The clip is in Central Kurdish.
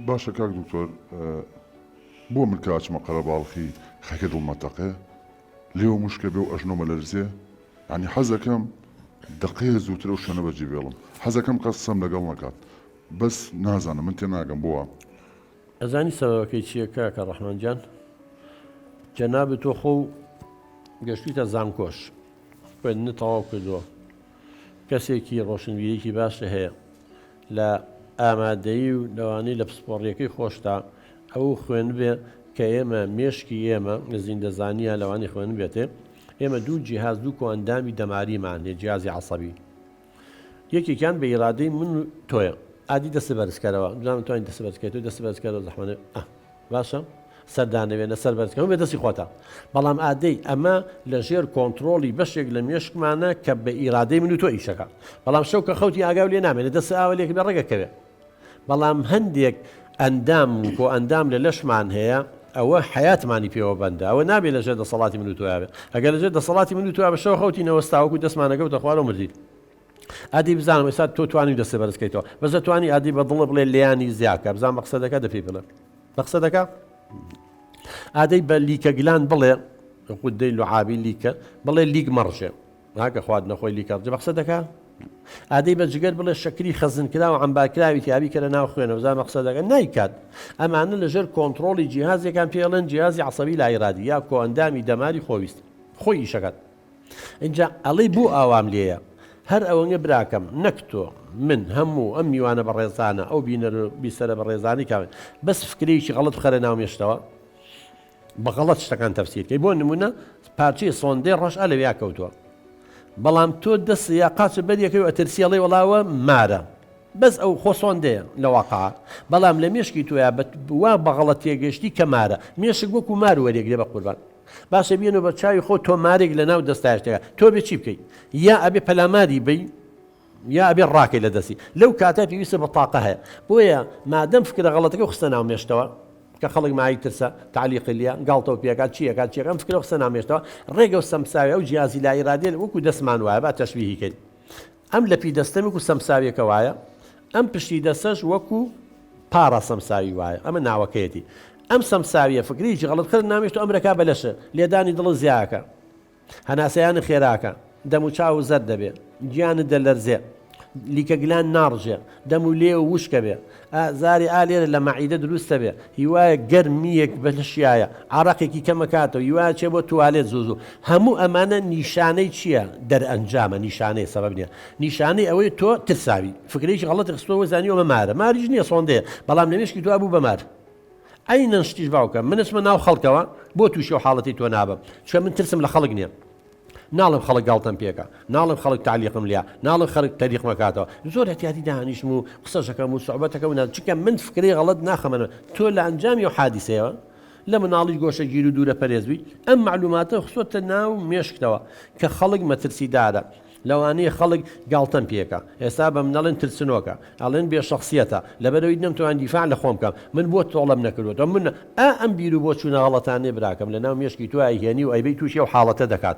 باشە کاک دکتۆر بۆ من کاچمە قەرەباڵخی خەکە دڵمەتەقێ لێو مشکە بێ و ئەژنۆمە لەرزێ ینی حەزەکەم دقەیە زووترە و شوێنە بەجێ بێڵم حەزەکەم قەسەم لەگەڵ نەکات بەس نازانم من تێ ناگەم بۆوە ئەزانی سەبەبەکەی چییە کاکە ڕەحمانجان جەنابێت تۆ خۆ گەشتیتە زانکۆش خوێندنت تەواو کردووە کەسێکی ڕۆشنبیریی باشە هەیە لە ئامادەیی و لەوانەی لە پسپۆڕیەکەی خۆشتا ئەو خوێن بێ کە ئێمە مێشکی ئێمە لە زیندەزانیە لەوانی خوێن بێتێ ئێمە دوو جیهاز دوو کۆئەندامی دەماریمان هەیە جیهازی عەسەبی یەکێکیان بە ئیرادەی من و تۆیە ئادی دەستە بەرزکەرەوە دوام توانین دەستە بەرزکەیت و دەستە بەرزکەرەوە زەحمەنێ باشە سەردانەوێنە سەر بەرزکەم بێ دەستی خۆتە بەڵام ئادەی ئەمە لە ژێر کۆنتترۆلی بەشێک لە مێشکمانە کە بە ئیرادەی من و تۆ ئیشەکە بەڵام شەو کە خەوتی ئاگاو لێ نامێنێت دەست ئاولێک بە ڕێگەکەوێ بەڵام هەندێک ئەندام و کۆ ئەندام لە لەشمان هەیە ئەوە حیاتمانی پێوە بەندە ئەوە نابێت لە ژێر دەسەڵاتی من و تۆیاوێت ئەگەر لە ژێر دەسەڵاتی من و تۆیا بە شەو خەوتی نەوەستاوەکو دەستمانەکەوتە خوارە و مردید ئادی بزانم ئێستا تۆ توانی دەستە بەرزکەیتەوە بەزە توانی ئادی بە دڵ بڵێ لیانی زیاکە بزان مەقسەدەکە دەپی بڵێ مەقسەدەکە ئادەی بە لیکە گلان بڵێ خوددەی لوعابی لیکە بڵێ لیک مەڕژێ هاکە خوارد نەخۆی لیکە ڕجە مەقسەدەکە ئادەی بە جگەر بڵێ شەکری خەزنکرا و ئەمبارکراوی تیابی کە لە ناو خوێنە بزان مەقسەدەکە نایکات ئەمانە لەژێر کۆنتترۆلی جیهازێکان پێڵێن جیهازی عەسەبی لایرادی یا کۆئەندامی دەماری خۆویست خۆی ئیشەکەت اینجا ئەڵێ بوو ئاوام لێیە هەر ئەوەنگە براکەم نەک تۆ من هەموو ئەم میوانە بەڕێزانە ئەو بیسەرە بەڕێزانی کاوێن بەس فکرێکی غەڵەت بخەرە ناو مێشتەوە بە غەڵەت شتەکان تەفسیرکەی بۆ نمونە پارچەی سۆندەی ڕەش ئەلەویا کەوتووە بەڵام تۆ دەست یا قاچە بەریەکەی و ئەترسیەڵی وەڵاوە مارە بەس ئەو خۆ سۆندەیە لە واقعە بەڵام لە مێشکی تۆیا وا بە غەڵەت تێگەشتی کە مارە مێشک وەکو مار وەرێک لێ بە قوربان باشە بێنەوە بە چاوی خۆ تۆ مارێک لە ناو دەستایشتەکە تۆ بێ چی بکەیت یا ئەبێ پەلاماری بی یا ئەبێ ڕاکەی لە دەستی لەو کاتە پێویستە بە تاقە هەیە بۆیە مادەم فکرە غەڵەتەکە خستە ناو مێشتەوە کە خەڵک مای ترسە تعلیقی لێ گاڵتەوە پێکات چیەکات چیەکەم فکرە خستە ناو مێشتەوە ڕێگە و سەمساوی ئەو جیهازی لایرادێ وەکو دەستمان وایە با تەشبیهی کرد ئەم لە پی دەستەم وەکو سەمساویەکە وایە ئەم پشتی دەستەش وەکو پارە سەمساوی وایە ئەمە ناوەکەیەتی ئەم سەمساویە فکریی غەڵەتکرد نامێشتە ئەمریکا بەلەشە لێدانی دڵ زیاکە هەناسەیان خێراکە دەم و چاو زەر دەبێ گیانت دەلەرزێ لیکە گلان ناڕژێ دەم و لێ و وشکە بێ زاری ئالێرە لە مەعیدە دروستە بێ هیوایە گەرمیەک بەلشایە عراقێکی کەمەکاتەوە هیوایە چێ بۆ توالێت زوو هەموو ئەمانە نیشانەی چییە دەرئەنجامە نیشانەی سەبەب نییە نیشانەی ئەوەی تۆ ترساوی فکرێکی غەڵەت خستۆوە زانیوە مارە ماریش نییە سۆندەیە بەڵام لە مێشکی تۆ بوو بەمار ئەینەن شتیش باوکە منسمە ناو خەڵکەوە بۆ تووشی و حاڵەتی تۆ نابم چکە من ترسم لە خەڵک نییە ناڵم خەڵک گاڵتەم پێکە ناڵم خەڵک تعلیقم لیا ناڵم خەڵک تەریق مەکاتەوە زۆر احتیاتی داهانیشم و قسەشەکەم و سوحبەتەکە و چکە من فکری غەڵەت ناخەمەنە تۆ لە ئەنجامی و حادیسەیەوە لە مناڵی گۆشە گیر و دوورە پەرێزبی ئەم معلوماتە خستۆتە ناو مێشکتەوە کە خەڵک مەترسیدارە لەوانەیە خەڵک گاڵتەم پێکە ئێستا بە منەڵێن ترسنۆکە ئەڵێن بێ شخصیەتە لەبەرەوەی نەمتوان دیفاع لە خۆم بکەم من بۆ تۆڵەم نەکردوەوە من ئەم بیر و بۆ چوونە غەڵەتانێ براکەم لە ناو مێشکی تو ئایهێنی و ئەیبەی تووشی و حاڵەتە دەکات